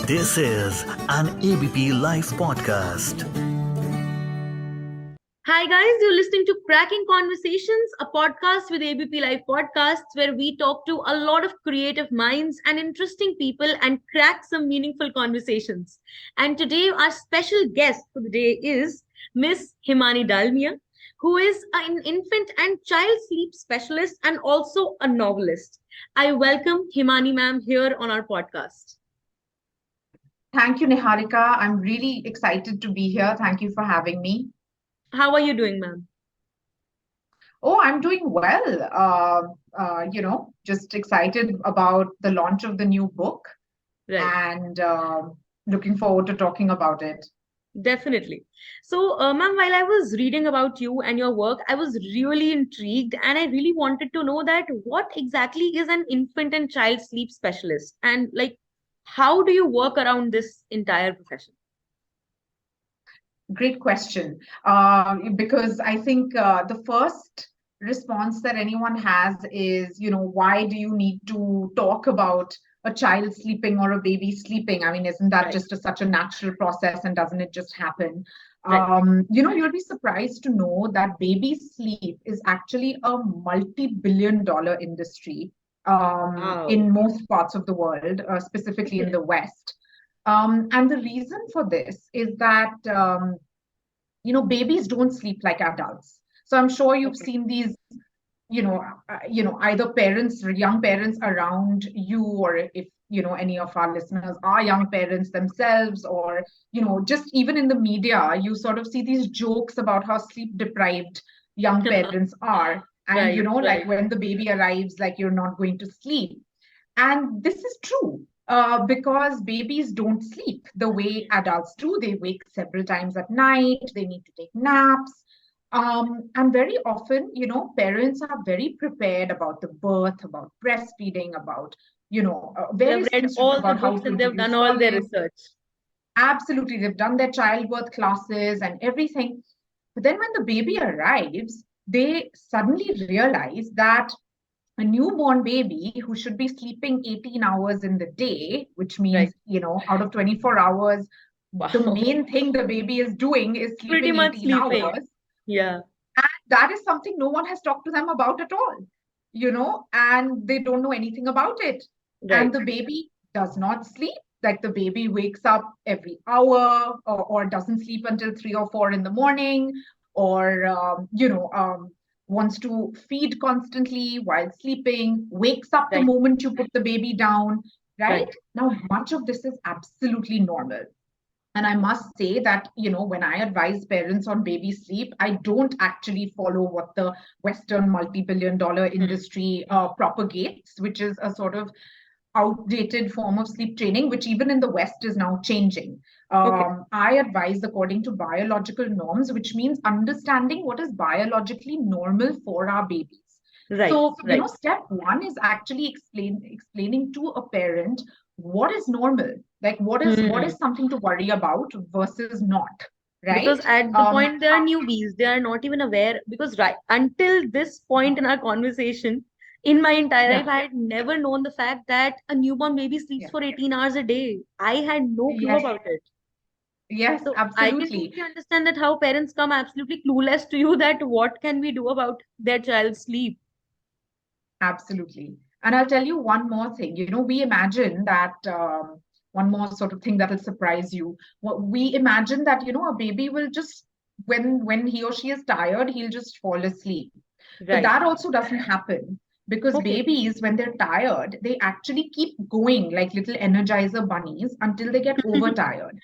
This is an ABP Live Podcast. Hi guys, you're listening to Cracking Conversations, a podcast with ABP Live Podcasts where we talk to a lot of creative minds and interesting people and crack some meaningful conversations. And today our special guest for the day is Miss Himani Dalmia, who is an infant and child sleep specialist and also a novelist. I welcome Himani ma'am here on our podcast. Thank you, Niharika. I'm really excited to be here. Thank you for having me. How are you doing, ma'am? Oh, I'm doing well. Just excited about the launch of the new book Right. and looking forward to talking about it. Definitely. So, ma'am, while I was reading about you and your work, I was really intrigued and I really wanted to know that what exactly is an infant and child sleep specialist and how do you work around this entire profession? Great question. Because I think the first response that anyone has is, why do you need to talk about a child sleeping or a baby sleeping? I mean, isn't that Right. just such a natural process and doesn't it just happen? Right. You'll be surprised to know that baby sleep is actually a multi-billion-dollar industry Wow. in most parts of the world, specifically in Okay. the West. And the reason for this is that, babies don't sleep like adults. So I'm sure you've Okay. seen these, either parents, young parents around you, or if, any of our listeners are young parents themselves, or, just even in the media, you sort of see these jokes about how sleep deprived young parents are. And, Right. like Right. when the baby arrives, like you're not going to sleep. And this is true because babies don't sleep the way adults do. They wake several times at night, they need to take naps. And very often, parents are very prepared about the birth, about breastfeeding, about, They've various read things all the about how books to and they've done introduce all their solids. research. Absolutely. They've done their childbirth classes and everything. But then when the baby arrives, they suddenly realize that a newborn baby who should be sleeping 18 hours in the day, which Right. means, out of 24 hours, the Wow. main thing the baby is doing is Pretty sleeping much 18 sleeping. hours. Yeah. And that is something no one has talked to them about at all, and they don't know anything about it. And Right. the baby does not sleep. Like the baby wakes up every hour or doesn't sleep until 3 or 4 in the morning, or, wants to feed constantly while sleeping, wakes up the Right. moment you put the baby down, right? Right. Now, much of this is absolutely normal. And I must say that, when I advise parents on baby sleep, I don't actually follow what the Western multi-billion-dollar Hmm. industry propagates, which is a sort of outdated form of sleep training, which even in the West is now changing. Okay. I advise according to biological norms, which means understanding what is biologically normal for our babies. Right. So, Right. step one is actually explaining to a parent what is normal, like what is Hmm. something to worry about versus not, Because right? at the point they are newbies, they are not even aware. Because right until this point in our conversation, in my entire Yeah, life, I had never known the fact that a newborn baby sleeps yeah, for 18 hours a day. I had no clue yes, about it. yes, So I can absolutely. totally understand that how parents come absolutely clueless to you that what can we do about their child's sleep. Absolutely. And I'll tell you one more thing. We imagine that one more sort of thing that'll surprise you. What we imagine that, a baby will just when he or she is tired, he'll just fall asleep. But Right. that also doesn't happen because Okay. babies, when they're tired, they actually keep going like little energizer bunnies until they get overtired.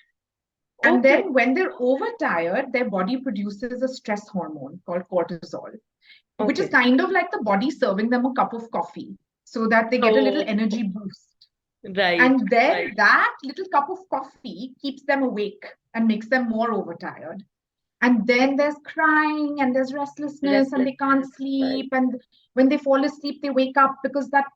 And Okay. then when they're overtired, their body produces a stress hormone called cortisol, which is Okay. kind of like the body serving them a cup of coffee so that they get a little Oh, energy boost. right. And then Right. that little cup of coffee keeps them awake and makes them more overtired. And then there's crying and there's restlessness and they can't Restlessness. Right. sleep. And when they fall asleep, they wake up because that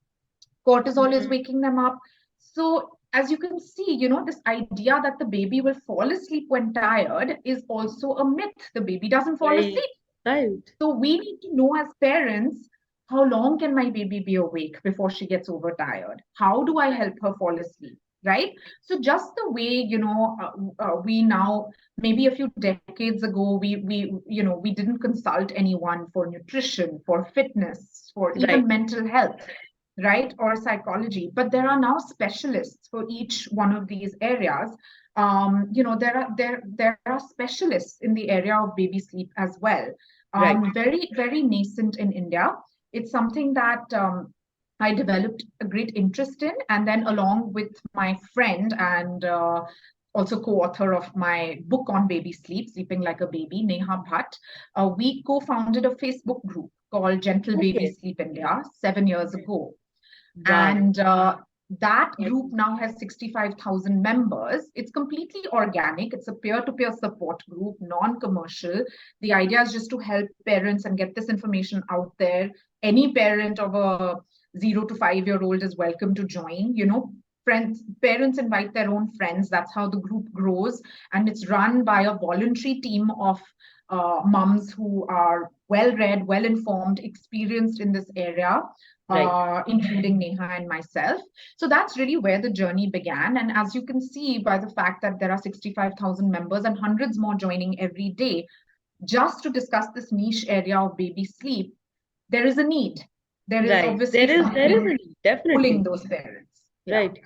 cortisol is Mhm. waking them up. So, as you can see, this idea that the baby will fall asleep when tired is also a myth. The baby doesn't fall Right. asleep. Right. So we need to know as parents, how long can my baby be awake before she gets overtired? How do I Right. help her fall asleep? right? So just the way, we now, maybe a few decades ago, we didn't consult anyone for nutrition, for fitness, for Right. even mental health, right, or psychology, but there are now specialists for each one of these areas. There are specialists in the area of baby sleep as well. Right. Very, very nascent in India. It's something that I developed a great interest in, and then along with my friend and also co-author of my book on baby sleep, Sleeping Like a Baby, Neha Bhatt, we co-founded a Facebook group called Gentle Baby Okay. Sleep India 7 years ago. Wow. And that group now has 65,000 members. It's completely organic. It's a peer-to-peer support group, non-commercial. The idea is just to help parents and get this information out there. Any parent of a 0 to 5 year old is welcome to join. Friends, parents invite their own friends. That's how the group grows. And it's run by a voluntary team of moms who are well read, well informed, experienced in this area, Right. including Neha and myself. So that's really where the journey began. And as you can see by the fact that there are 65,000 members and hundreds more joining every day, just to discuss this niche area of baby sleep, there is a need. There is Right. obviously There is a something need, pulling definitely. those parents. Yeah. Right.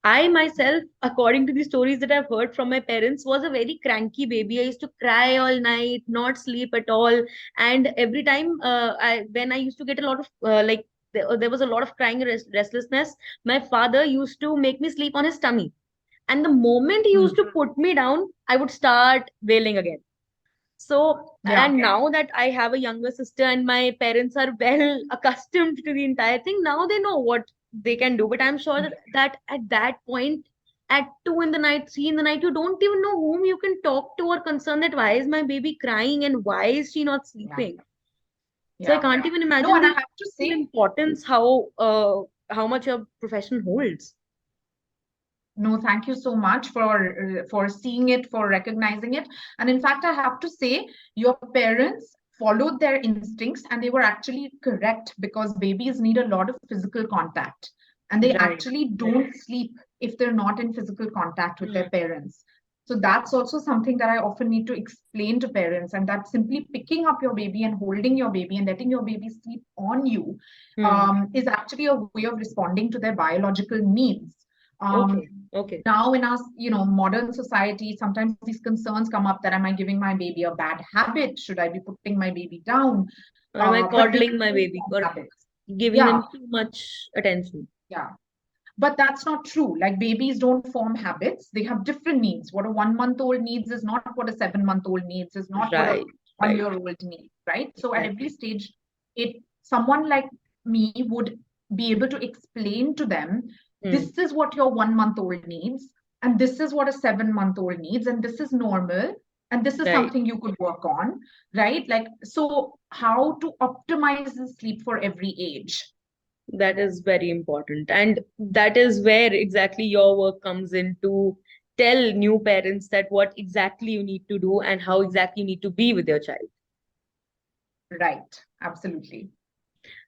I myself, according to the stories that I've heard from my parents, was a very cranky baby. I used to cry all night, not sleep at all. And every time when I used to get a lot of, there was a lot of crying and restlessness, my father used to make me sleep on his tummy. And the moment he used Mm. to put me down, I would start wailing again. So, Yeah. and now that I have a younger sister and my parents are well accustomed to the entire thing, now they know what they can do. But I'm sure that at that point, at 2 in the night, 3 in the night, you don't even know whom you can talk to or concern that why is my baby crying and why is she not Yeah. sleeping? So I Yeah. can't even No, imagine and I the have to say, importance how much your profession holds. no, thank you so much for seeing it, for recognizing it. And in fact, I have to say, your parents followed their instincts and they were actually correct, because babies need a lot of physical contact. And they Right. actually don't sleep if they're not in physical contact with Hmm. their parents. So that's also something that I often need to explain to parents, and that simply picking up your baby and holding your baby and letting your baby sleep on you Hmm. is actually a way of responding to their biological needs. Um, Okay. Okay. Now in our modern society, sometimes these concerns come up that, am I giving my baby a bad habit? Should I be putting my baby down? Or am I But babies coddling my don't baby form or habits. giving Yeah, them too much attention? yeah, but that's not true. Like, babies don't form habits, they have different needs. What a 1 month old needs is not what a 7 month old needs, is not what a Right, one right, year old needs, right? So at every exactly. stage, it someone like me would be able to explain to them, Hmm. this is what your 1 month old needs, and this is what a 7 month old needs, and this is normal, and this is Right. something you could work on, right? Like, so how to optimize the sleep for every age. That is very important. And that is where exactly your work comes in to tell new parents that what exactly you need to do and how exactly you need to be with your child. Right, absolutely.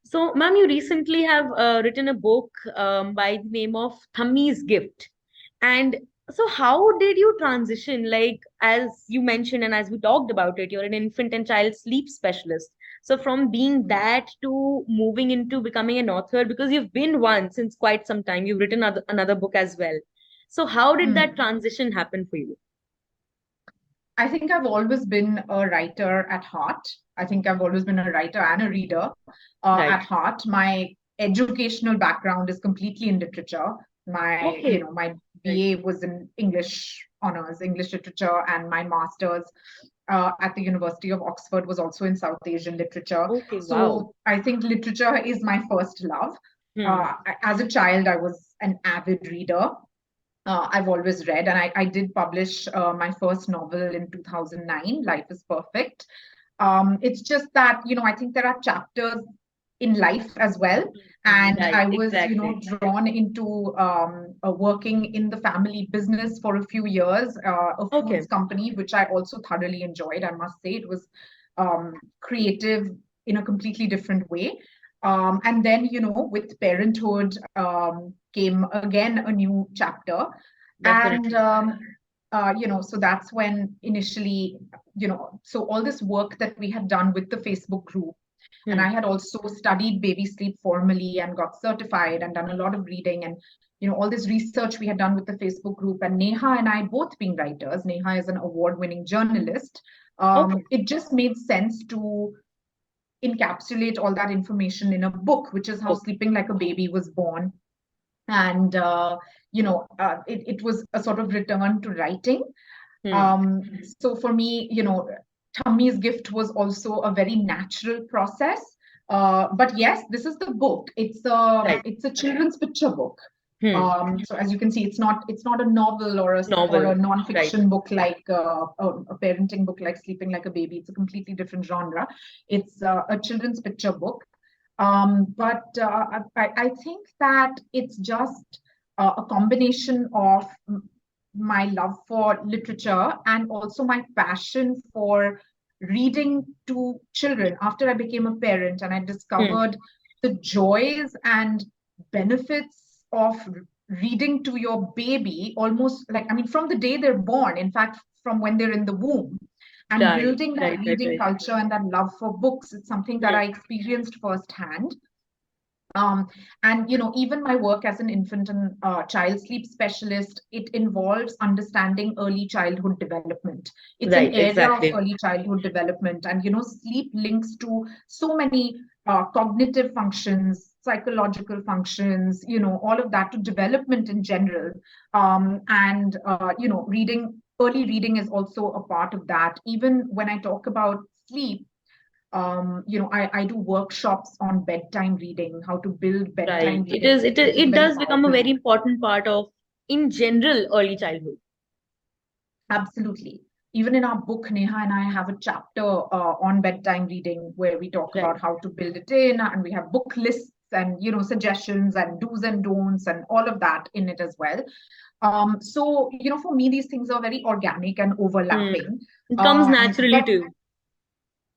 So, ma'am, you recently have written a book by the name of Thammi's Gift. And so, how did you transition? Like, as you mentioned, and as we talked about it, you're an infant and child sleep specialist. So, from being that to moving into becoming an author, because you've been one since quite some time, you've written another book as well. So, how did that Hmm. transition happen for you? I think I've always been a writer at heart. I think I've always been a writer and a reader at Right. heart. My educational background is completely in literature. Okay. My Right. BA was in English honors, English literature, and my master's at the University of Oxford was also in South Asian literature. Okay. Wow. So I think literature is my first love. Hmm. As a child, I was an avid reader. I've always read, and I did publish my first novel in 2009, Life is Perfect. It's just that, I think there are chapters in life as well. And Right. I was, Exactly. drawn into working in the family business for a few years, a foods Okay. company, which I also thoroughly enjoyed. I must say, it was creative in a completely different way. And then, with parenthood came again a new chapter. And, Definitely. so that's when initially, so all this work that we had done with the Facebook group, and Hmm. I had also studied baby sleep formally and got certified and done a lot of reading and, all this research we had done with the Facebook group. And Neha and I both being writers, Neha is an award-winning journalist. Okay. It just made sense to encapsulate all that information in a book, which is how Book. Sleeping Like a Baby was born. And, it was a sort of return to writing. Hmm. So for me, Thammi's gift was also a very natural process. But yes, this is the book. Right. It's a children's picture book. Hmm. So as you can see, it's not a novel or a Novel. Right. non-fiction book like a parenting book like Sleeping Like a Baby. It's a completely different genre. It's a children's picture book. But I think that it's just a combination of my love for literature and also my passion for reading to children after I became a parent and I Hmm. discovered the joys and benefits of reading to your baby almost like, I mean, from the day they're born, in fact, from when they're in the womb, and Right. building that Right. Right. reading Right. culture and that love for books. It's something that Hmm. I experienced firsthand. Um, and even my work as an infant and child sleep specialist, it involves understanding early childhood development. It's an Right. area of Exactly. early childhood development, and sleep links to so many cognitive functions, psychological functions, all of that to development in general. Early reading is also a part of that. Even when I talk about sleep, I do workshops on bedtime reading, how to build Right. bedtime It reading. is. It is. Which is It very does become a powerful. very important part of, in general, early childhood. Absolutely. Even in our book, Neha and I have a chapter on bedtime reading where we talk Right. about how to build it in, and we have book lists and suggestions and do's and don'ts and all of that in it as well. So for me, these things are very organic and Hmm. overlapping. It comes naturally But too.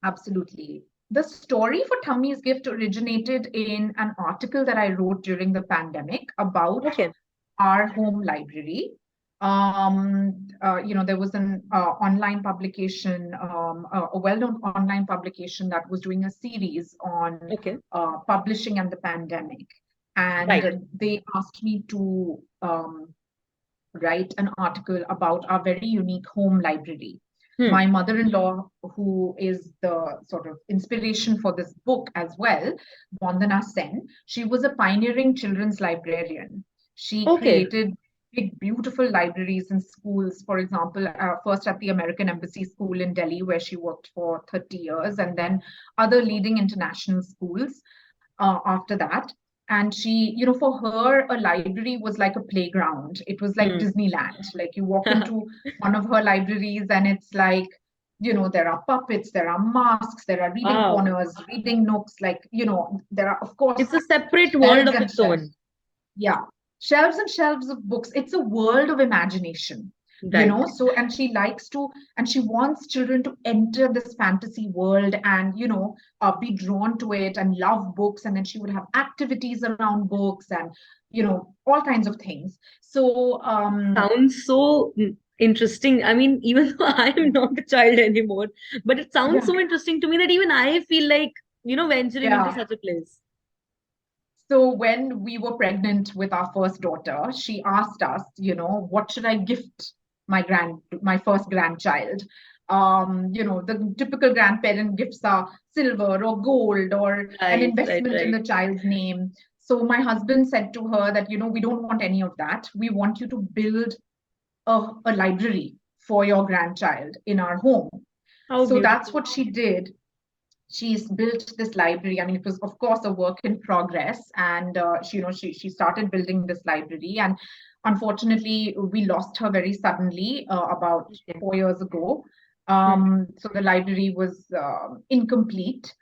absolutely. The story for Thammi's Gift originated in an article that I wrote during the pandemic about Okay. our home library. There was an online publication, a well-known online publication that was doing a series on Okay. publishing and the pandemic. And Right. they asked me to write an article about our very unique home library. Hmm. My mother-in-law, who is the sort of inspiration for this book as well, Vandana Sen, she was a pioneering children's librarian. She Okay. created big, beautiful libraries in schools. For example, first at the American Embassy School in Delhi, where she worked for 30 years, and then other leading international schools after that. And she, for her, a library was like a playground. It was like Hmm. Disneyland. Like you walk into one of her libraries and it's like, there are puppets, there are masks, there are reading Wow. corners, reading nooks, like, there are, of course, It's a separate world shelves of and its shelves. own. Yeah, shelves and shelves of books. It's a world of imagination, Right. so, and she likes to, and she wants children to enter this fantasy world and be drawn to it and love books. And then she would have activities around books and all kinds of things. So Sounds so interesting. I mean, even though I am not a child anymore, but it sounds yeah, so interesting to me that even I feel like, venturing into yeah. such a place. So when we were pregnant with our first daughter, she asked us, what should I gift my first grandchild? The typical grandparent gifts are silver or gold or an Right, right, investment in right. the child's name. So my husband said to her that, we don't want any of that. We want you to build a library for your grandchild in our home. How So that's beautiful. what she did. She's built this library. I mean, it was of course a work in progress, and she started building this library, and unfortunately, we lost her very suddenly about Okay. 4 years ago. Hmm. So the library was incomplete,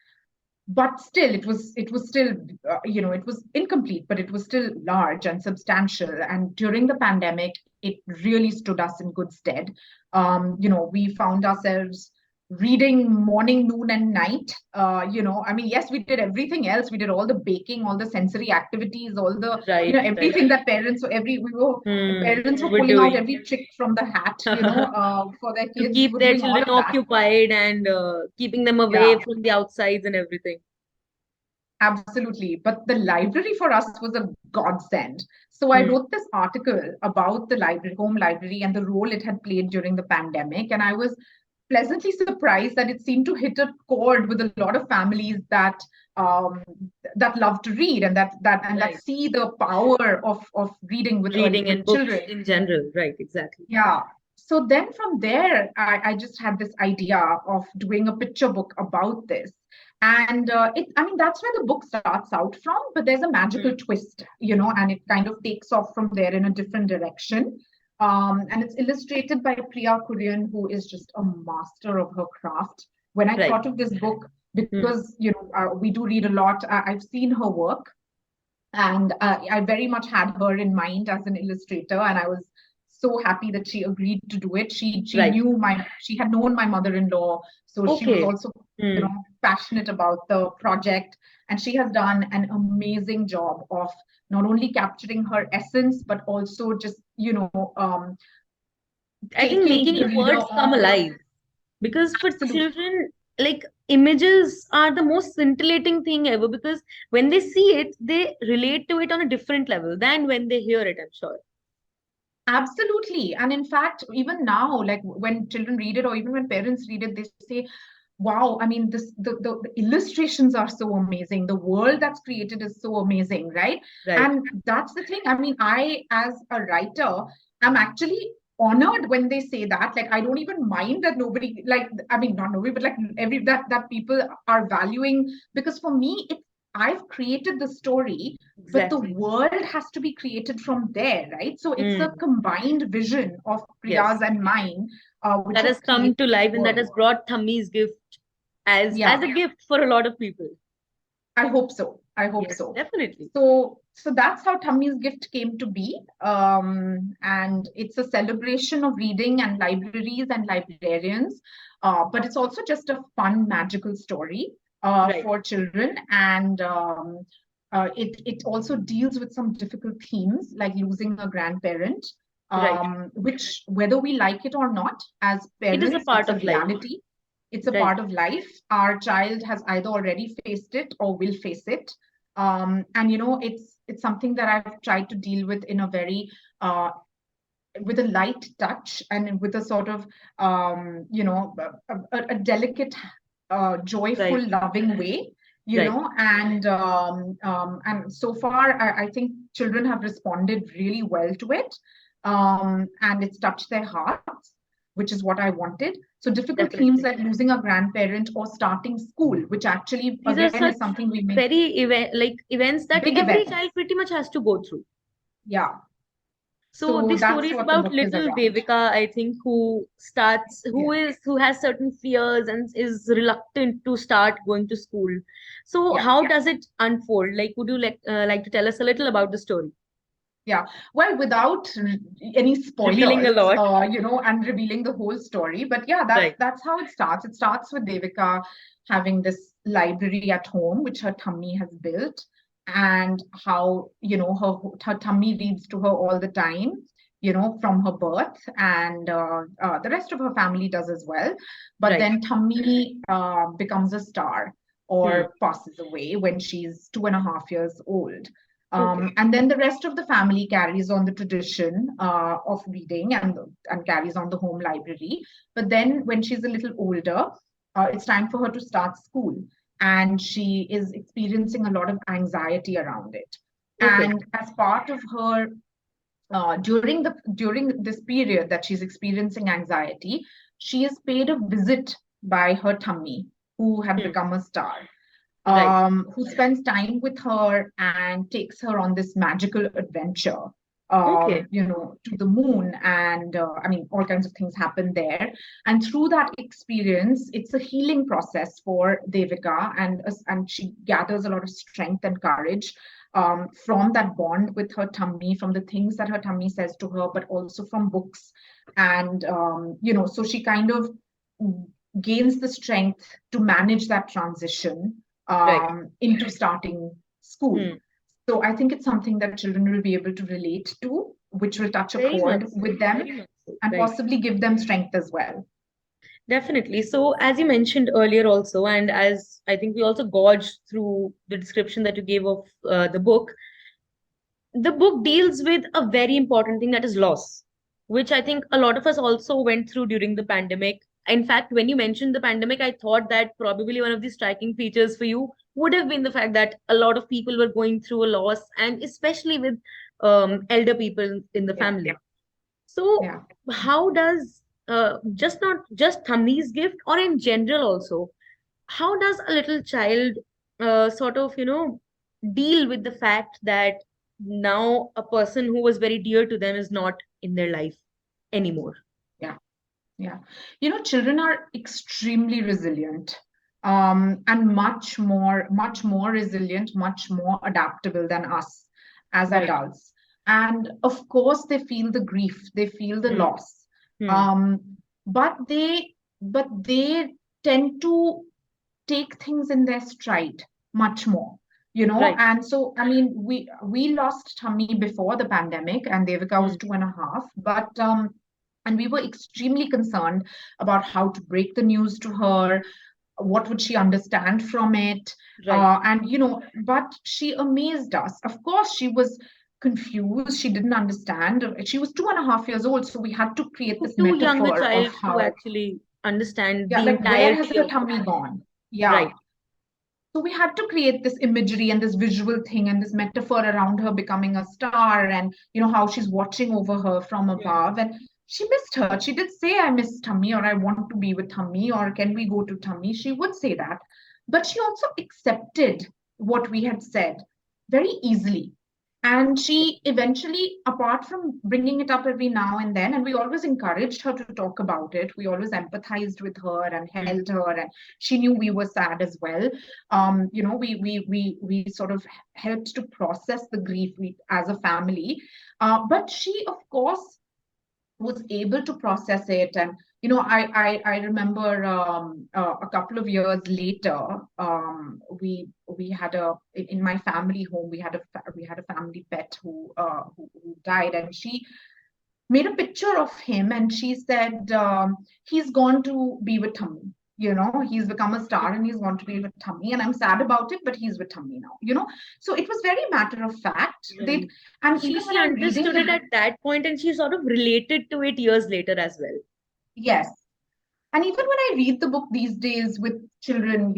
but still, it was still it was incomplete, but it was still large and substantial. And during the pandemic, it really stood us in good stead. We found ourselves reading morning, noon, and night. I mean, yes, we did everything else. We did all the baking, all the sensory activities, all the, Right, right. everything that parents, so parents were We're pulling out doing every trick from the hat, for their to kids. We keep were their doing all children of that. occupied and keeping them Yeah. away from the outsides and everything. Absolutely. But the library for us was a godsend. So I Hmm. wrote this article about the library, home library, and the role it had played during the pandemic. And I was pleasantly surprised that it seemed to hit a chord with a lot of families um, that love to read and that Right. see the power of reading Reading with and books children. in general. Right, exactly. Yeah. So then from there, I just had this idea of doing a picture book about this. And I mean, that's where the book starts out from, but there's a magical Hmm. twist, and it kind of takes off from there in a different direction. And it's illustrated by Priya Kurian, who is just a master of her craft. When I Right. thought of this book, Hmm. because, we do read a lot, I've seen her work, and I very much had her in mind as an illustrator, and I was so happy that she agreed to do it. Right. She had known my mother-in-law, so she was Okay. also, Hmm. passionate about the project, and she has done an amazing job of not only capturing her essence, but also just, I think taking making the reader words come on. alive because for Absolutely. children, like images are the most scintillating thing ever because when they see it, they relate to it on a different level than when they hear it, I'm sure. Absolutely. And in fact, even now, like when children read it or even when parents read it, they say, wow, I mean, the illustrations are so amazing. The world that's created is so amazing, right? Right. And that's the thing. I mean, I, as a writer, I'm actually honored when they say that. Like, I don't even mind that nobody, like, I mean, not nobody, but like that people are valuing, because for me, I've created the story, but the Exactly. world has to be created from there, right? So it's a Mm. combined vision of Yes. Priya's and mine, which That has has come created to this life and that world. has brought Thammi's gift as Yeah. a gift for a lot of people. I hope so. I hope Yes, so. definitely. So that's how Thammi's Gift came to be. And it's a celebration of reading and libraries and librarians. But it's also just a fun, magical story Right. for children. And it also deals with some difficult themes like losing a grandparent, Right. which, whether we like it or not, as It is a parents, part it's a of life. reality. It's a Right. part of life. Our child has either already faced it or will face it. And it's something that I've tried to deal with in a very uh, with a light touch and with a sort of a delicate, joyful, Right. loving way. Right. And so far, I think children have responded really well to it, and it's touched their hearts, which is what I wanted. So difficult themes Definitely. like losing a grandparent or starting school, which actually These are again is such something we make very events that big every events. child pretty much has to go through. Yeah. So So this story that's is what the about book is little around. Devika, I think, Yeah. who has certain fears and is reluctant to start going to school. So Yeah. how does it unfold? Like, would you like to tell us a little about the story? Yeah. Well, without any Revealing a spoilers, lot. and revealing the whole story. But yeah, that's Right. that's how it starts. It starts with Devika having this library at home, which her tummy has built, and how, her tummy reads to her all the time, from her birth, and the rest of her family does as well. But Right. then tummy becomes a star Hmm. or passes away when she's 2.5 years old. Okay. And then the rest of the family carries on the tradition of reading, and carries on the home library. But then when she's a little older, it's time for her to start school. And she is experiencing a lot of anxiety around it. Okay. And as part of her, during this period that she's experiencing anxiety, she is paid a visit by her tummy, who had Hmm. become a star, Right. who spends time with her and takes her on this magical adventure, Okay. to the moon. And I mean, all kinds of things happen there. And through that experience, it's a healing process for Devika, and she gathers a lot of strength and courage from that bond with her tummy, from the things that her tummy says to her, but also from books. And so she kind of gains the strength to manage that transition Right. into starting school. Hmm. So I think it's something that children will be able to relate to, which will touch a Very much chord so. with them Very much so. and Right. possibly give them strength as well. Definitely. So, as you mentioned earlier, also, and as I think we also gauged through the description that you gave of the book deals with a very important thing, that is loss, which I think a lot of us also went through during the pandemic. In fact, when you mentioned the pandemic, I thought that probably one of the striking features for you would have been the fact that a lot of people were going through a loss, and especially with elder people in the Yeah, family. So, yeah. how does just not just Thammi's gift, or in general also, how does a little child sort of, deal with the fact that now a person who was very dear to them is not in their life anymore? Yeah, yeah. Children are extremely resilient, and much more resilient, much more adaptable than us as Right. adults. And of course, they feel the grief, they feel the Hmm. loss, Hmm. um, but they tend to take things in their stride much more, Right. and so I mean we lost Thammi before the pandemic, and Devika Hmm. was 2.5, but and we were extremely concerned about how to break the news to her, what would she understand from it, Right. and but she amazed us. Of course she was confused, she didn't understand, she was 2.5 years old, so we had to create this Too young a metaphor of child to how, actually understand yeah, the like where has entirety her of the tummy pandemic. gone. Yeah, Right. so we had to create this imagery and this visual thing and this metaphor around her becoming a star, and how she's watching over her from Hmm. above. And she missed her. She did say, I miss Tummy, or I want to be with Tummy, or can we go to Tummy? She would say that. But she also accepted what we had said very easily. And she eventually, apart from bringing it up every now and then, and we always encouraged her to talk about it, we always empathized with her and Hmm. held her, and she knew we were sad as well. We sort of helped to process the grief as a family. But she, of course, was able to process it. And I remember a couple of years later, we had in my family home, we had a family pet who died, and she made a picture of him, and she said, he's gone to be with Tummy. He's become a star and he's gone to be with Tummy, and I'm sad about it, but he's with Tummy now. So it was very matter of fact. Right. And She even she when I'm reading understood it the at that point, and she sort of related to it years later as well. yes, and even when I read the book these days with children,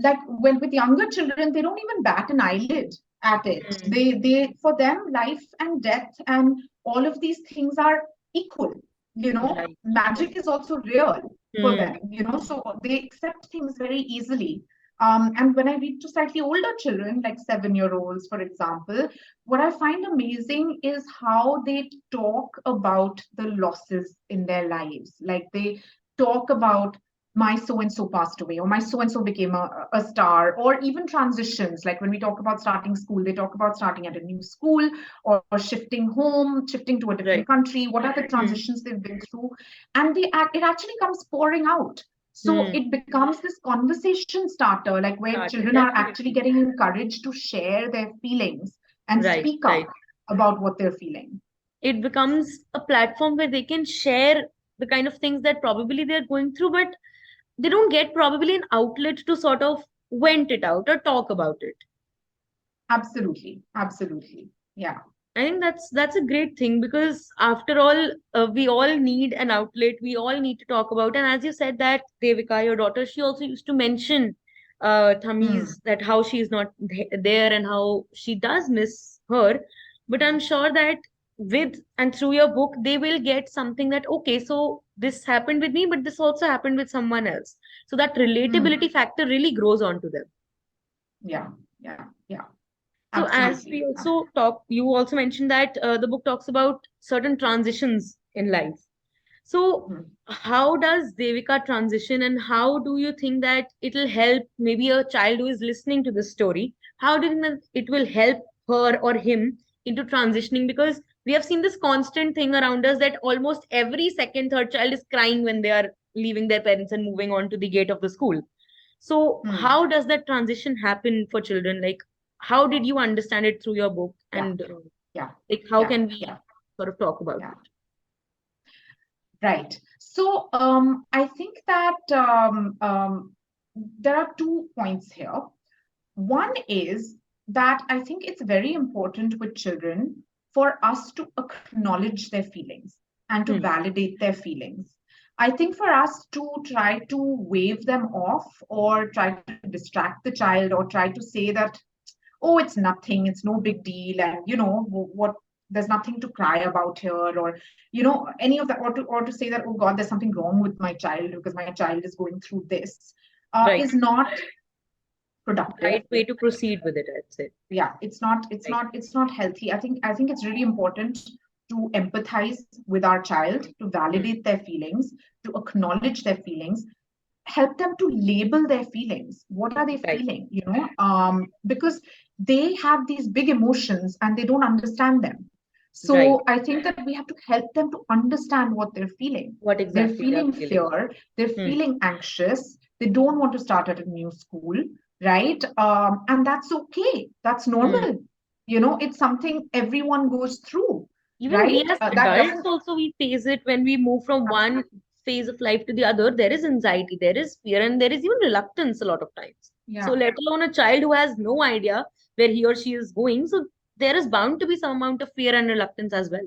like when with younger children, they don't even bat an eyelid at it. Hmm. They for them, life and death and all of these things are equal. Right. Magic is also real for Hmm. them. So they accept things very easily. And when I read to slightly older children, like 7-year-olds, for example, what I find amazing is how they talk about the losses in their lives. Like they talk about, my so and so passed away, or my so and so became a star, or even transitions. Like when we talk about starting school, they talk about starting at a new school, or shifting home, shifting to a different Right. country. What are the Hmm. transitions they've been through? And it actually comes pouring out. So Hmm. it becomes this conversation starter, like where Started, children are actually definitely. getting encouraged to share their feelings and Right, speak up right. about what they're feeling. It becomes a platform where they can share the kind of things that probably they're going through, but they don't get probably an outlet to sort of vent it out or talk about it. Absolutely. Absolutely. Yeah. I think that's a great thing, because after all, we all need an outlet. We all need to talk about. And as you said that Devika, your daughter, she also used to mention Hmm. Thamis, that how she is not there and how she does miss her. But I'm sure that with and through your book, they will get something that, okay, so this happened with me, but this also happened with someone else. So that Hmm. relatability factor really grows onto them. Yeah. Yeah. Yeah. So as we Absolutely. also talk, you also mentioned that the book talks about certain transitions in life. So Hmm. how does Devika transition, and how do you think that it'll help maybe a child who is listening to this story? How do you think that it will help her or him into transitioning? Because we have seen this constant thing around us that almost every second, third child is crying when they are leaving their parents and moving on to the gate of the school. So Hmm. how does that transition happen for children? Like, how did you understand it through your book? Yeah, And yeah, like, how yeah, can we yeah, sort of talk about yeah. it? Right. So I think that there are 2 points here. One is that I think it's very important with children for us to acknowledge their feelings and to Hmm. validate their feelings. I think for us to try to wave them off or try to distract the child or try to say that, oh, it's nothing, it's no big deal, and what, there's nothing to cry about here, or any of that, or to say that, oh God, there's something wrong with my child because my child is going through this, Right. is not productive. Right way to proceed with it, I'd say. Yeah, it's not it's Right. not it's not healthy. I think it's really important to empathize with our child, to Hmm. validate their feelings, to acknowledge their feelings, help them to label their feelings. What are they Right. feeling, because they have these big emotions and they don't understand them. Right. So I think that we have to help them to understand what they're feeling. What They're exactly they are feeling feeling. fear, they're Hmm. feeling anxious, they don't want to start at a new school, right? And that's okay, that's Hmm. normal. It's something everyone goes through, Even we right? as That adults doesn't. also, we face it when we move from one Absolutely. phase of life to the other. There is anxiety, there is fear, and there is even reluctance a lot of times. So Yeah. let alone a child who has no idea where he or she is going, so there is bound to be some amount of fear and reluctance as well.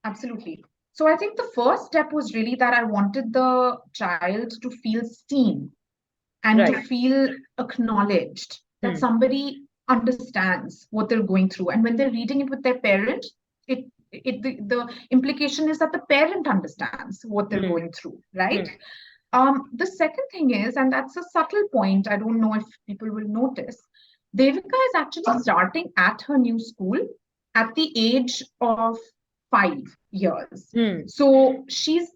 Absolutely. So I think the first step was really that I wanted the child to feel seen and to Right. feel acknowledged, that Hmm. somebody understands what they're going through. And when they're reading it with their parent, the implication is that the parent understands what they're Hmm. going through, right? Hmm. The second thing is, and that's a subtle point, I don't know if people will notice, Devika is actually starting at her new school at the age of 5 years. Hmm. So she's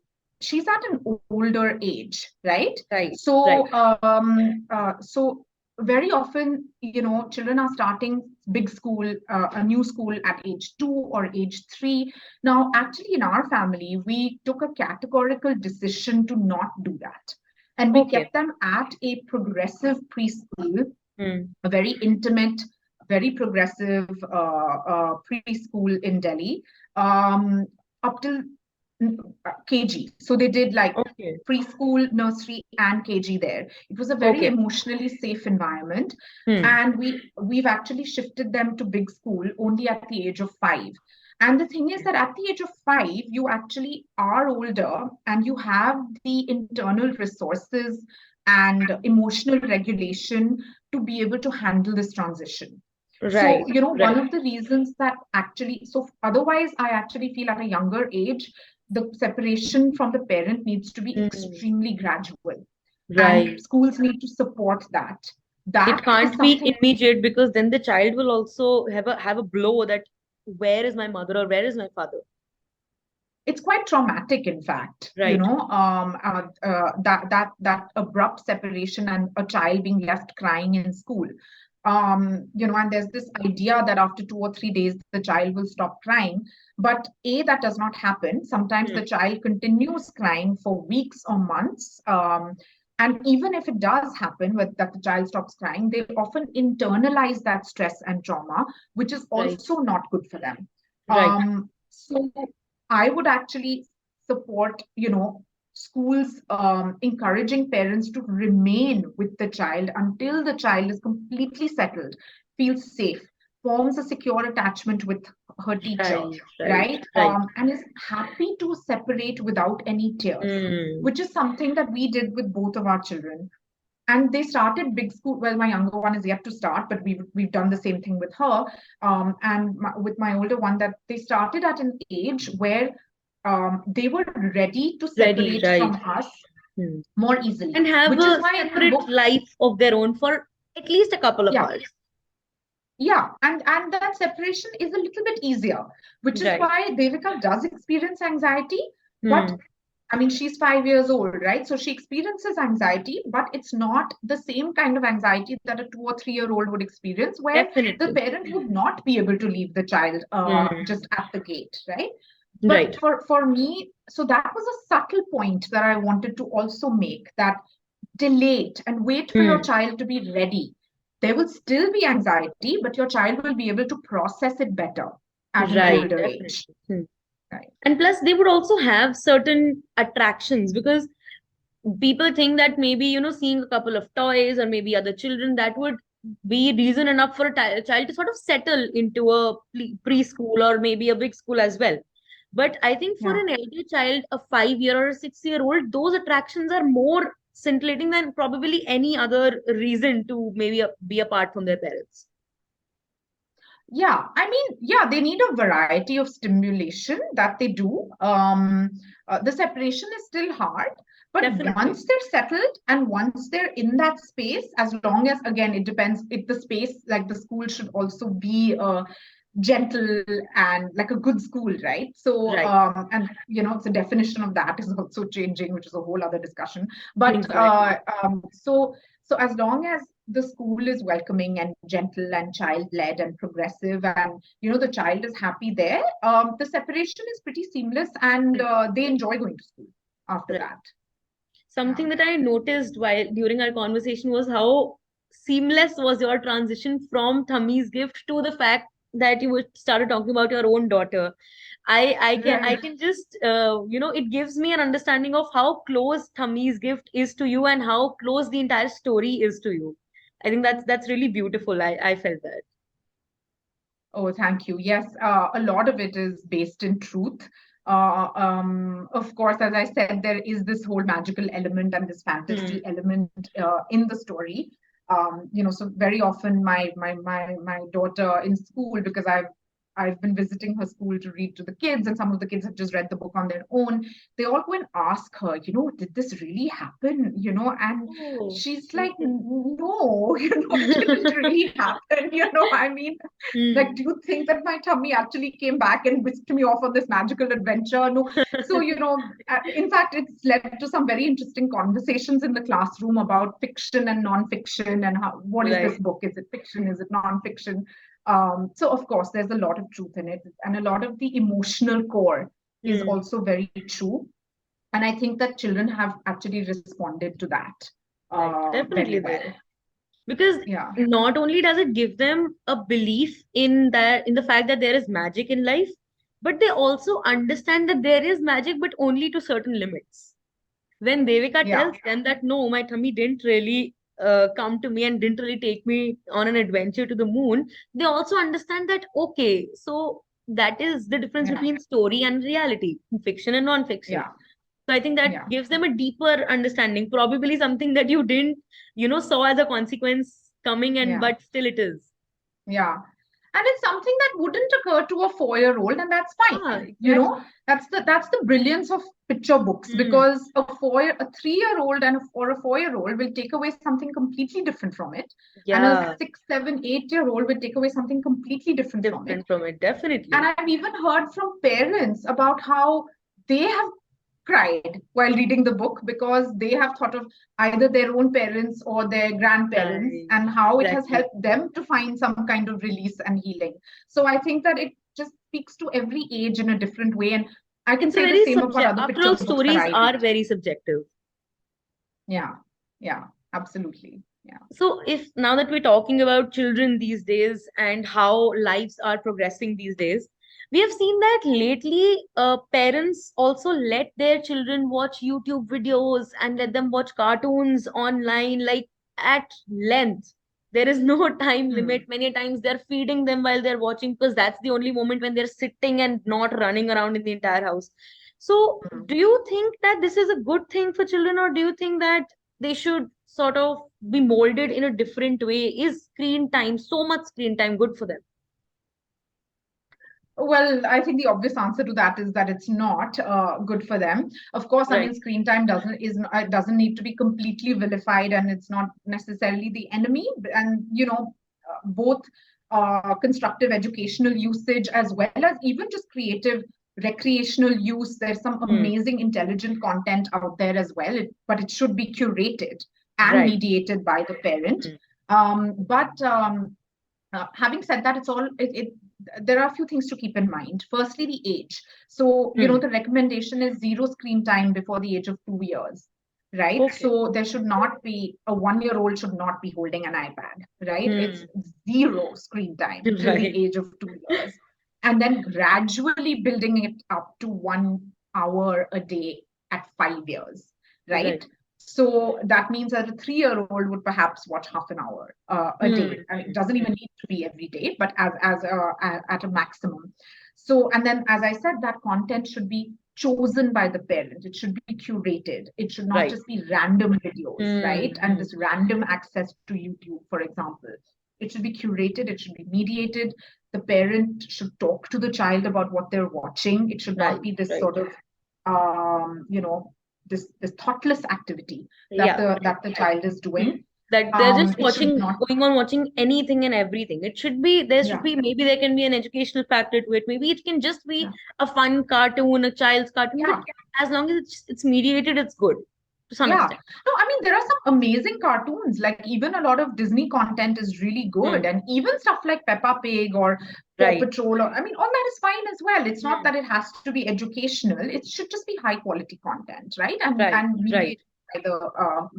at an older age, right? Right. Right. So very often, children are starting big school, a new school at age 2 or age 3. Now, actually, in our family, we took a categorical decision to not do that. And we Okay. kept them at a progressive preschool, Hmm. a very intimate, very progressive preschool in Delhi, up till KG. So they did like Okay. preschool, nursery, and KG there. It was a very Okay. emotionally safe environment, Hmm. and we've actually shifted them to big school only at the age of 5. And the thing is that at the age of 5, you actually are older and you have the internal resources and emotional regulation to be able to handle this transition. So, Right. one Right. of the reasons that actually, so otherwise, I actually feel at a younger age, the separation from the parent needs to be Hmm. extremely gradual, and Right. schools need to support that. It That is can't be something. immediate because then the child will also have a blow that where is my mother or where is my father? It's quite traumatic, in fact, Right. that abrupt separation and a child being left crying in school. And there's this idea that after 2 or 3 days the child will stop crying, but that does not happen. Sometimes Hmm. the child continues crying for weeks or months. And even if it does happen with that the child stops crying, they often internalize that stress and trauma, which is Right. also not good for them. Right. So I would actually support, schools encouraging parents to remain with the child until the child is completely settled, feels safe, forms a secure attachment with her teacher, Right. Right. right? Right. And is happy to separate without any tears, Hmm. which is something that we did with both of our children. And they started big school. Well, my younger one is yet to start, but we've done the same thing with her. With my older one, that they started at an age where they were ready to Ready. separate Right. from us Hmm. more easily, And have which is a why in the separate book. life of their own for at least a couple of Yeah, hours. yeah, and that separation is a little bit easier, which is Right. why Devika does experience anxiety. But Hmm. I mean, she's 5 years old, right? So she experiences anxiety, but it's not the same kind of anxiety that a 2 or 3 year old would experience, where the Definitely. parent would not be able to leave the child Hmm. just at the gate, right? But Right. for me, so that was a subtle point that I wanted to also make, that delay it and wait for your Hmm. child to be ready. There will still be anxiety, but your child will be able to process it better at an Right, older age. definitely. Hmm. Right. And plus, they would also have certain attractions because people think that maybe, seeing a couple of toys or maybe other children, that would be reason enough for a child to sort of settle into a preschool or maybe a big school as well. But I think for Yeah. an elder child, a 5 year or a 6 year old, those attractions are more scintillating than probably any other reason to maybe be apart from their parents. Yeah, I mean, yeah, they need a variety of stimulation that they do. The separation is still hard, but Definitely. once they're settled and once they're in that space, as long as, again, it depends if the space, like the school should also be gentle and like a good school, right? So, Right. and the definition of that is also changing, which is a whole other discussion. But Exactly. so as long as the school is welcoming and gentle and child led and progressive, and the child is happy there, the separation is pretty seamless, and they enjoy going to school after Right. that. Yeah. Something that I noticed while during our conversation was how seamless was your transition from Thammi's gift to the fact that you started talking about your own daughter. I can just it gives me an understanding of how close Thammi's gift is to you and how close the entire story is to you. I think that's really beautiful. I felt that. Oh, thank you. Yes, a lot of it is based in truth. Of course, as I said, there is this whole magical element and this Hmm. fantasy element in the story. So very often my daughter in school, because I've been visiting her school to read to the kids, and some of the kids have just read the book on their own. They all go and ask her, did this really happen? And Oh. she's like, Hmm. no, it didn't really happen. I mean, like, Hmm. do you think that my tummy actually came back and whisked me off on this magical adventure? No. So, in fact, it's led to some very interesting conversations in the classroom about fiction and non-fiction, and what is this Right. book? Is it fiction? Is it non-fiction? So, of course, there's a lot of truth in it, and a lot of the emotional core is Hmm. also very true. And I think that children have actually responded to that Right. very Definitely they well. do. Because Yeah. not only does it give them a belief in the fact that there is magic in life, but they also understand that there is magic, but only to certain limits. When Devika Yeah. tells them that no, my tummy didn't really come to me and didn't really take me on an adventure to the moon, they also understand that okay, so that is the difference Yeah. between story and reality, fiction and non-fiction. Yeah. So I think that Yeah. gives them a deeper understanding, probably something that you didn't, saw as a consequence coming, and Yeah. but still it is. Yeah. And it's something that wouldn't occur to a 4-year-old, and that's fine. Ah, exactly. That's the brilliance of picture books, Hmm. because a 3-year-old or a 4-year-old will take away something completely different from it, and a Yeah, 6, 7, 8-year-old will take away something completely different from it. different from it, And definitely. I've even heard from parents about how they have cried while reading the book, because they have thought of either their own parents or their grandparents, Right, and how it has exactly. helped them to find some kind of release and healing. So I think that it just speaks to every age in a different way. And I can It's a say the very same about subject. other After picture all, books that stories I are read. very subjective. Yeah, yeah, absolutely. Yeah. So, if now that we're talking about children these days and how lives are progressing these days, we have seen that lately parents also let their children watch YouTube videos and let them watch cartoons online, like at length. There is no time limit. Hmm. Many times they're feeding them while they're watching because that's the only moment when they're sitting and not running around in the entire house. So, Hmm. do you think that this is a good thing for children, or do you think that they should sort of be molded in a different way? Is screen time, so much screen time, good for them? Well, I think the obvious answer to that is that it's not good for them. Of course, I Right. mean, screen time doesn't need to be completely vilified, and it's not necessarily the enemy. And both constructive educational usage, as well as even just creative recreational use. There's some Hmm. amazing intelligent content out there as well, but it should be curated and Right. mediated by the parent. Hmm. But having said that, it's all it there are a few things to keep in mind. Firstly, the age. So, the recommendation is zero screen time before the age of 2 years, right? Okay. So there should not be a 1-year-old should not be holding an iPad, right? It's zero screen time till the Right. age of 2 years. And then gradually building it up to 1 hour a day at 5 years, right? Right. So that means that a 3-year-old would perhaps watch half an hour a day. I mean, it doesn't even need to be every day, but at a maximum. So, and then, as I said, that content should be chosen by the parent. It should be curated. It should not Right. just be random videos, right? And Mm-hmm. this random access to YouTube, for example. It should be curated. It should be mediated. The parent should talk to the child about what they're watching. It should not Right. be this Right. sort of, this thoughtless activity that Yeah. the child is doing. That they're just It should watching, not. going on watching anything and everything. It should be, there should Yeah, be, maybe there can be an educational factor to it. Maybe it can just be yeah, a fun cartoon, a child's cartoon. yeah. But as long as it's mediated, it's good to some Yeah. extent. No, I mean, there are some amazing cartoons. Like, even a lot of Disney content is really good. And even stuff like Peppa Pig or Paw Right. Patrol, or I mean, all that is fine as well. It's not Mm. that it has to be educational. It should just be high quality content, right? And Right. and Right. mediated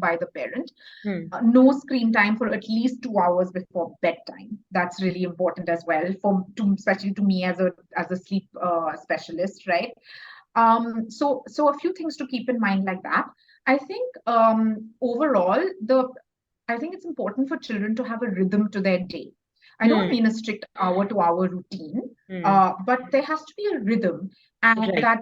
by the parent. Hmm. No screen time for at least 2 hours before bedtime. That's really important as well, especially to me as a sleep specialist, right? So a few things to keep in mind like that. I think overall, I think it's important for children to have a rhythm to their day. I don't mean a strict hour-to-hour routine, but there has to be a rhythm, and Right. that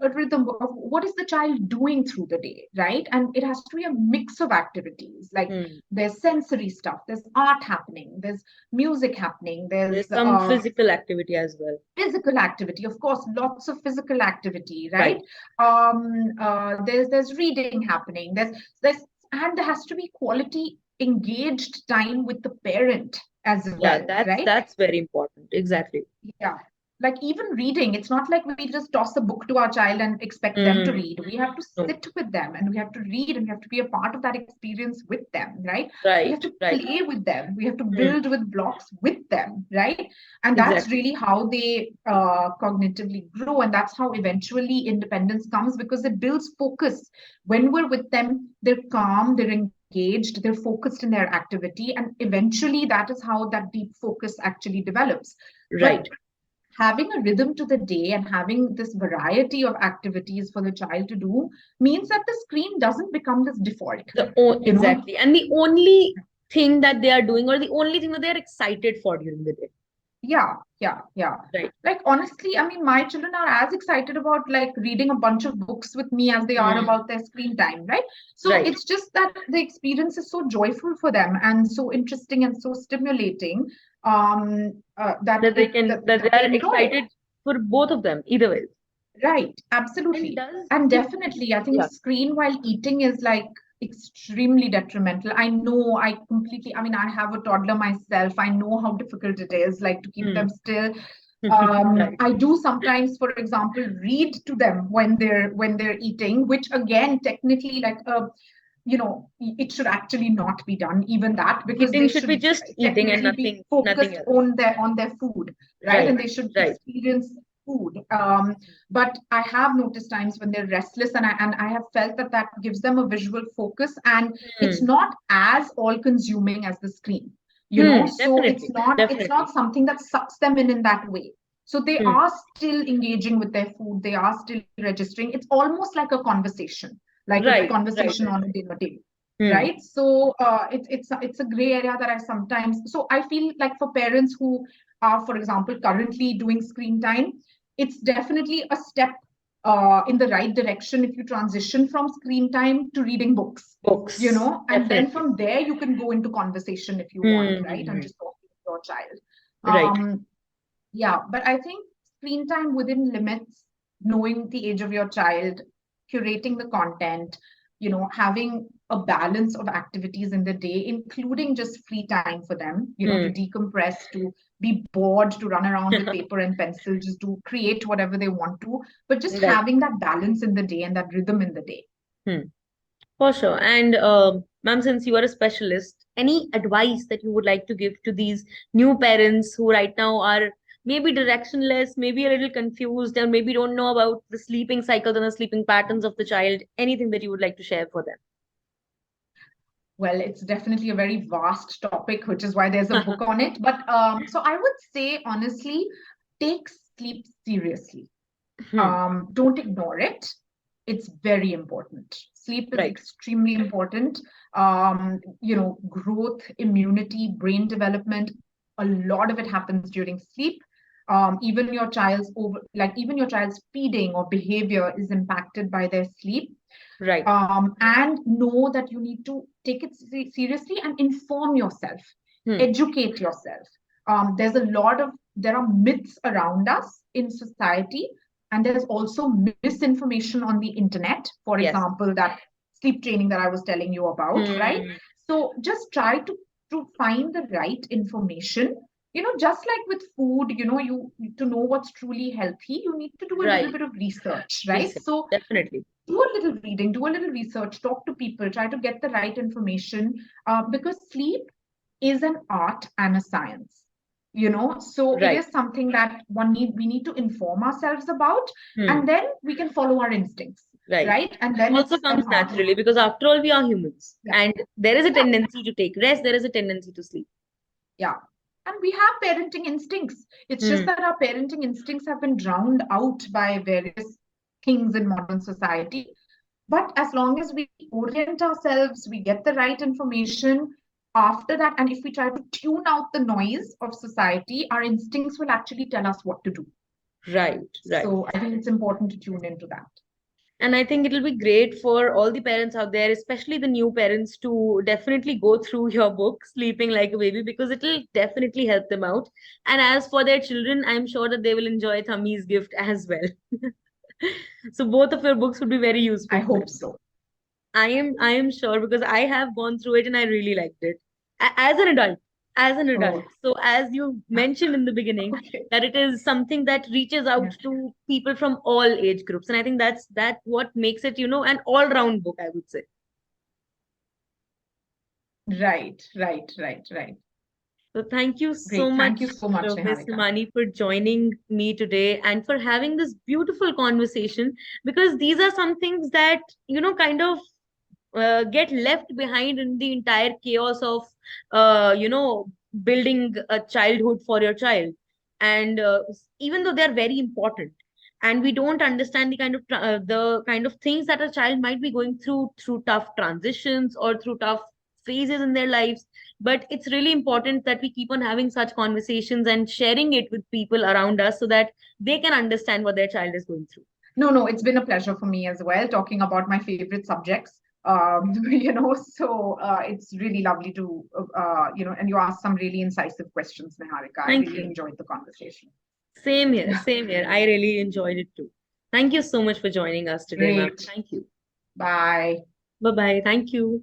a rhythm of what is the child doing through the day, right? And it has to be a mix of activities. Like, there's sensory stuff, there's art happening, there's music happening, There's some physical activity as well. physical activity, of course, lots of physical activity, right? Right. There's reading happening, and there has to be quality engaged time with the parent as Yeah, well, right? that's very important. Exactly. Yeah. Like, even reading, it's not like we just toss a book to our child and expect them to read. We have to No. sit with them, and we have to read, and we have to be a part of that experience with them, right? We Right. have to Right. play with them. We have to build with blocks with them, right? And that's Exactly. really how they cognitively grow. And that's how eventually independence comes, because it builds focus. When we're with them, they're calm, they're engaged, they're focused in their activity. And eventually, that is how that deep focus actually develops. Right. But having a rhythm to the day and having this variety of activities for the child to do means that the screen doesn't become this default. Exactly. And the only thing that they are doing, or the only thing that they're excited for during the day. Yeah. Right. Like, honestly, I mean, my children are as excited about like reading a bunch of books with me as they are about their screen time, right? So Right. it's just that the experience is so joyful for them and so interesting and so stimulating that That they are enjoy it. excited for both of them, either way. Right, absolutely. And And definitely, I think screen while eating is like extremely detrimental. I know, I mean, I have a toddler myself. I know how difficult it is, like, to keep them still. Right. I do sometimes, for example, read to them when they're eating, which again, technically, like, it should actually not be done, even that, because Eating they should be just eating and technically be nothing focused else. on their food, right? Right. And they should Right. experience food. But I have noticed times when they're restless, and I have felt that gives them a visual focus, and it's not as all-consuming as the screen, So it's Definitely. not something that sucks them in that way. So they are still engaging with their food. They are still registering. It's almost like a conversation, like a conversation on a dinner table, right? So it's a gray area that I sometimes. So I feel like for parents who are, for example, currently doing screen time, it's definitely a step in the right direction if you transition from screen time to reading books, and then from there you can go into conversation if you want, right? And just talking to your child. Right. Yeah, but I think screen time within limits, knowing the age of your child, curating the content, having a balance of activities in the day, including just free time for them, to decompress, to be bored, to run around with paper and pencil, just to create whatever they want to, but just having that balance in the day and that rhythm in the day. For sure. And ma'am, since you are a specialist, any advice that you would like to give to these new parents who right now are maybe directionless, maybe a little confused, or maybe don't know about the sleeping cycles and the sleeping patterns of the child? Anything that you would like to share for Well, it's definitely a very vast topic, which is why there's a book on it. But so I would say, honestly, take sleep seriously. them? Don't ignore it. It's very important. Sleep is Right. extremely important. Growth, immunity, brain development, a lot of it happens during sleep. Even your child's feeding or behavior is impacted by their sleep. Right. And know that you need to take it seriously and inform yourself, Hmm. educate yourself. There are myths around us in society, and there's also misinformation on the internet. For Yes. example, that sleep training that I was telling you about, right? Hmm. So just try to find the right information. Just like with food, you to know what's truly healthy, you need to do a little Right. bit of research, right? Research. So Definitely. do a little reading, do a little research, talk to people, try to get the right information, because sleep is an art and a science. So it Right. is something that we need to inform ourselves about, Hmm. and then we can follow our instincts, Right. right? And It then also it's an comes art. naturally because after all, we are humans. Yeah, And there is a yeah, tendency to take rest, there is a tendency to sleep. yeah. And we have parenting instincts. It's just Hmm. that our parenting instincts have been drowned out by various things in modern society. But as long as we orient ourselves, we get the right information after that, and if we try to tune out the noise of society, our instincts will actually tell us what to do. Right. Right. So I think it's important to tune into that. And I think it'll be great for all the parents out there, especially the new parents, to definitely go through your book, Sleeping Like a Baby, because it'll definitely help them out. And as for their children, I'm sure that they will enjoy Thammi's gift as well. So both of your books would be very I useful for hope them. so. I am sure because I have gone through it and I really liked it. As an adult, as an adult. Oh, So as you mentioned in the beginning, okay. that it is something that reaches out Yeah. to people from all age groups. And I think that what makes it, an all-round book, I would say. Right, right, right, right. So thank you so Great. much, Thank you so much, Miss Niharika. Himani, for joining me today and for having this beautiful conversation, because these are some things that, kind of get left behind in the entire chaos of building a childhood for your child. And even though they're very important, and we don't understand the kind of things that a child might be going through tough transitions or through tough phases in their lives, but it's really important that we keep on having such conversations and sharing it with people around us so that they can understand what their child is going through. No, it's been a pleasure for me as well, talking about my favorite subjects. So it's really lovely to, and you asked some really incisive questions, Niharika. I Thank really you. enjoyed the conversation. Same here, Yeah, same here. I really enjoyed it too. Thank you so much for joining us today, ma'am. great. Thank you. Bye. Bye bye. Thank you.